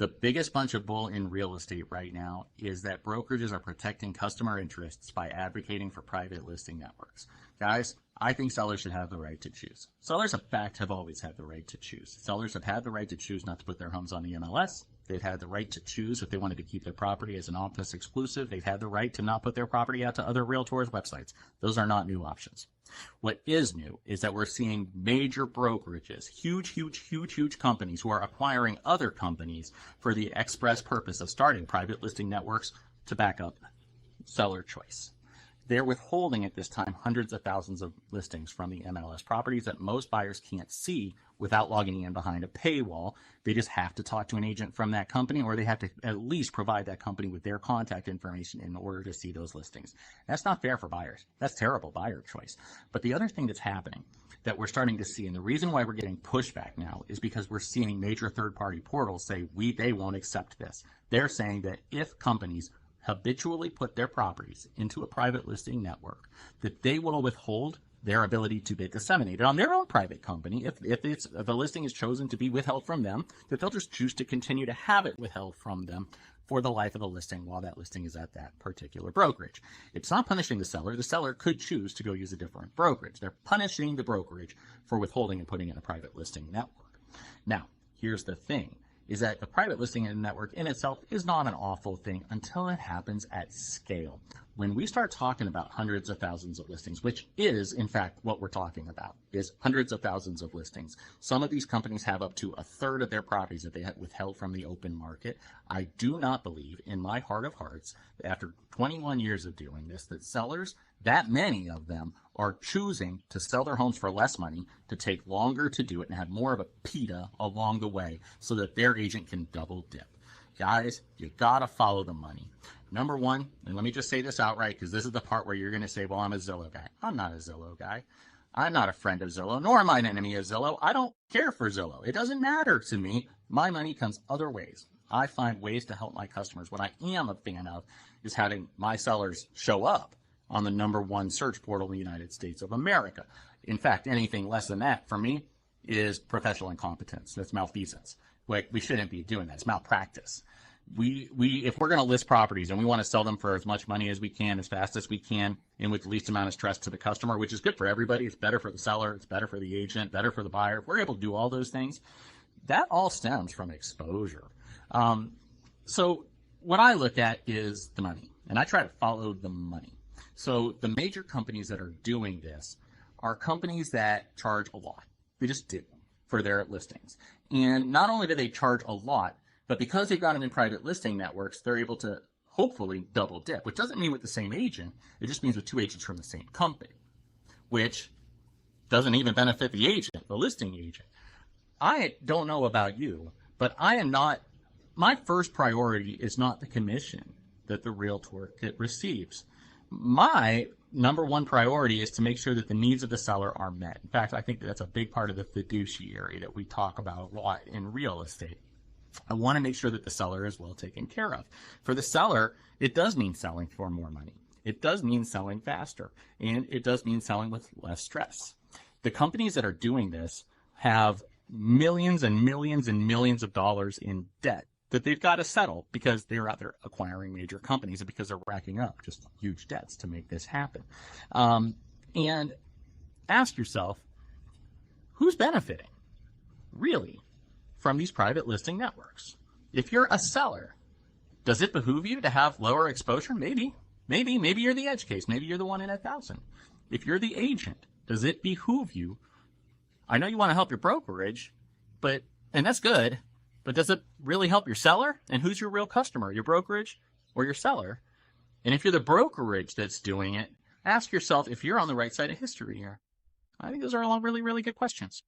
The biggest bunch of bull in real estate right now is that brokerages are protecting customer interests by advocating for private listing networks. Guys, I think sellers should have the right to choose. Sellers, in fact, have always had the right to choose. Sellers have had the right to choose not to put their homes on the MLS. They've had the right to choose if they wanted to keep their property as an office exclusive. They've had the right to not put their property out to other realtors' websites. Those are not new options. What is new is that we're seeing major brokerages, huge companies who are acquiring other companies for the express purpose of starting private listing networks to back up seller choice. They're withholding at this time hundreds of thousands of listings from the MLS properties that most buyers can't see without logging in behind a paywall. They just have to talk to an agent from that company, or they have to at least provide that company with their contact information in order to see those listings. That's not fair for buyers. That's terrible buyer choice. But the other thing that's happening that we're starting to see, and the reason why we're getting pushback now, is because we're seeing major third-party portals say they won't accept this. They're saying that if companies habitually put their properties into a private listing network, that they will withhold their ability to disseminate it on their own private company. If the listing is chosen to be withheld from them, that they'll just choose to continue to have it withheld from them for the life of the listing while that listing is at that particular brokerage. It's not punishing the seller. The seller could choose to go use a different brokerage. They're punishing the brokerage for withholding and putting in a private listing network. Now, here's the thing, is that the private listing network in itself is not an awful thing until it happens at scale. When we start talking about hundreds of thousands of listings, which is, in fact, what we're talking about, is hundreds of thousands of listings. Some of these companies have up to a third of their properties that they have withheld from the open market. I do not believe, in my heart of hearts, that after 21 years of doing this, that sellers, that many of them, are choosing to sell their homes for less money, to take longer to do it, and have more of a PITA along the way so that their agent can double dip. Guys, you gotta follow the money. Number one, and let me just say this outright, because this is the part where you're going to say, well, I'm a Zillow guy. I'm not a Zillow guy. I'm not a friend of Zillow, nor am I an enemy of Zillow. I don't care for Zillow. It doesn't matter to me. My money comes other ways. I find ways to help my customers. What I am a fan of is having my sellers show up on the #1 search portal in the United States of America. In fact, anything less than that for me is professional incompetence. That's malfeasance. Like, we shouldn't be doing that. It's malpractice. If we're going to list properties and we want to sell them for as much money as we can, as fast as we can, and with the least amount of stress to the customer, which is good for everybody. It's better for the seller. It's better for the agent, better for the buyer. If we're able to do all those things, that all stems from exposure. So what I look at is the money, and I try to follow the money. So the major companies that are doing this are companies that charge a lot. They just do for their listings. And not only do they charge a lot, but because they've got them in private listing networks, they're able to hopefully double dip, which doesn't mean with the same agent. It just means with two agents from the same company, which doesn't even benefit the agent, the listing agent. I don't know about you, but my first priority is not the commission that the realtor receives. My #1 priority is to make sure that the needs of the seller are met. In fact, I think that's a big part of the fiduciary that we talk about a lot in real estate. I want to make sure that the seller is well taken care of. For the seller, it does mean selling for more money. It does mean selling faster, and it does mean selling with less stress. The companies that are doing this have millions and millions and millions of dollars in debt that they've got to settle because they're out there acquiring major companies and because they're racking up just huge debts to make this happen. And ask yourself, who's benefiting, really, from these private listing networks? If you're a seller, does it behoove you to have lower exposure? Maybe you're the edge case. Maybe you're the 1 in 1,000. If you're the agent, does it behoove you? I know you want to help your brokerage, and that's good, but does it really help your seller? And who's your real customer, your brokerage or your seller? And if you're the brokerage that's doing it, ask yourself if you're on the right side of history here. I think those are all really, really good questions.